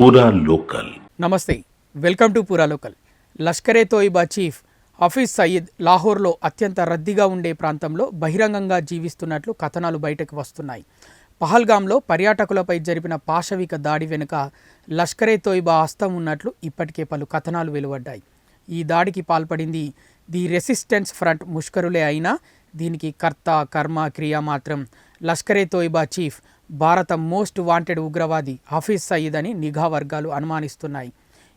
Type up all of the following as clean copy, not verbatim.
పూరా లోకల్. నమస్తే, welcome to పూరా లోకల్. లష్కరే తోయిబా చీఫ్ హఫీజ్ సయీద్ లాహోర్లో అత్యంత రద్దీగా ఉండే ప్రాంతంలో బహిరంగంగా జీవిస్తున్నట్లు కథనాలు బయటకు వస్తున్నాయి. పహల్గామ్లో పర్యాటకులపై జరిపిన పాశవిక దాడి వెనుక లష్కరే తోయిబా హస్తం ఉన్నట్లు ఇప్పటికే పలు కథనాలు వెలువడ్డాయి. ఈ దాడికి పాల్పడింది ది రెసిస్టెన్స్ ఫ్రంట్ ముష్కరులే అయినా దీనికి కర్త కర్మ క్రియ మాత్రం లష్కరే తోయిబా చీఫ్ భారత మోస్ట్ వాంటెడ్ ఉగ్రవాది హఫీజ్ సయీద్ అని నిఘా వర్గాలు అనుమానిస్తున్నాయి.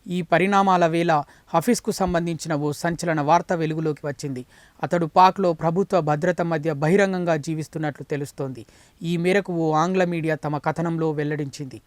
ఈ పరిణామాల వేళ హఫీజ్కు సంబంధించిన ఓ సంచలన వార్త వెలుగులోకి వచ్చింది. అతడు పాక్లో ప్రభుత్వ భద్రత మధ్య బహిరంగంగా జీవిస్తున్నట్లు తెలుస్తోంది. ఈ మేరకు ఓ ఆంగ్ల మీడియా తమ కథనంలో వెల్లడించింది.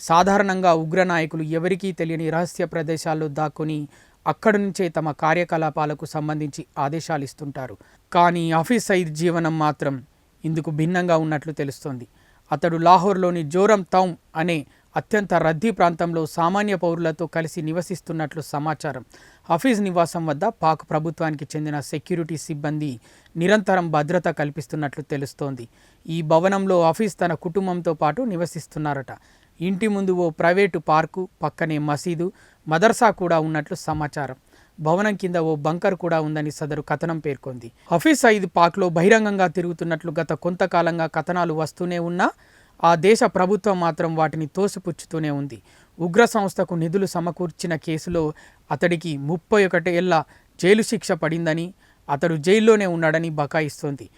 సాధారణంగా ఉగ్ర నాయకులు ఎవరికీ తెలియని రహస్య ప్రదేశాల్లో దాక్కుని అక్కడి నుంచే తమ కార్యకలాపాలకు సంబంధించి ఆదేశాలు ఇస్తుంటారు. కానీ హఫీజ్ సయీద్ జీవనం మాత్రం ఇందుకు భిన్నంగా ఉన్నట్లు తెలుస్తోంది. అతడు లాహోర్లోని జోరం తౌమ్ అనే అత్యంత రద్దీ ప్రాంతంలో సామాన్య పౌరులతో కలిసి నివసిస్తున్నట్లు సమాచారం. హఫీజ్ నివాసం వద్ద పాక్ ప్రభుత్వానికి చెందిన సెక్యూరిటీ సిబ్బంది నిరంతరం భద్రత కల్పిస్తున్నట్లు తెలుస్తోంది. ఈ భవనంలో హఫీజ్ తన కుటుంబంతో పాటు నివసిస్తున్నారట. ఇంటి ముందు ఓ ప్రైవేటు పార్కు, పక్కనే మసీదు, మదర్సా కూడా ఉన్నట్లు సమాచారం. భవనం కింద ఓ బంకర్ కూడా ఉందని సదరు కథనం పేర్కొంది. హఫీజ్ సయీద్ పాక్లో బహిరంగంగా తిరుగుతున్నట్లు గత కొంతకాలంగా కథనాలు వస్తూనే ఉన్నా ఆ దేశ ప్రభుత్వం మాత్రం వాటిని తోసిపుచ్చుతూనే ఉంది. ఉగ్ర సంస్థకు నిధులు సమకూర్చిన కేసులో అతడికి 31 ఏళ్ల జైలు శిక్ష పడిందని, అతడు జైల్లోనే ఉన్నాడని బకాయిస్తోంది.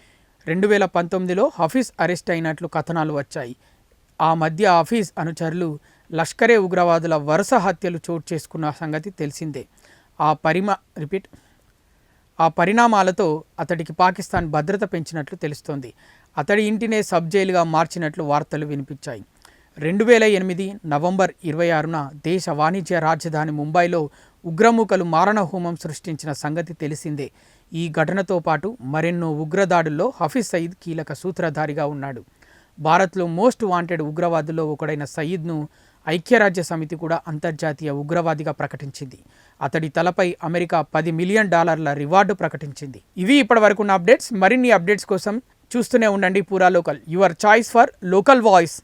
2019లో హఫీజ్ అరెస్ట్ అయినట్లు కథనాలు వచ్చాయి. ఆ మధ్య హఫీజ్ అనుచరులు లష్కరే ఉగ్రవాదుల వరుస హత్యలు చోటు చేసుకున్న సంగతి తెలిసిందే. ఆ పరిణామాలతో అతడికి పాకిస్తాన్ భద్రత పెంచినట్లు తెలుస్తోంది. అతడి ఇంటినే సబ్ జైలుగా మార్చినట్లు వార్తలు వినిపించాయి. 2008 నవంబర్ 26న దేశ వాణిజ్య రాజధాని ముంబైలో ఉగ్రమూకలు మారణహోమం సృష్టించిన సంగతి తెలిసిందే. ఈ ఘటనతో పాటు మరెన్నో ఉగ్రదాడుల్లో హఫీజ్ సయీద్ కీలక సూత్రధారిగా ఉన్నాడు. భారత్లో మోస్ట్ వాంటెడ్ ఉగ్రవాదుల్లో ఒకడైన సయీద్ను ఐక్యరాజ్య సమితి కూడా అంతర్జాతీయ ఉగ్రవాదిగా ప్రకటించింది. అతడి తలపై అమెరికా $10 మిలియన్ రివార్డు ప్రకటించింది. ఇవి ఇప్పటివరకు ఉన్న అప్డేట్స్. మరిన్ని అప్డేట్స్ కోసం చూస్తూనే ఉండండి పూరా local, your choice for local voice.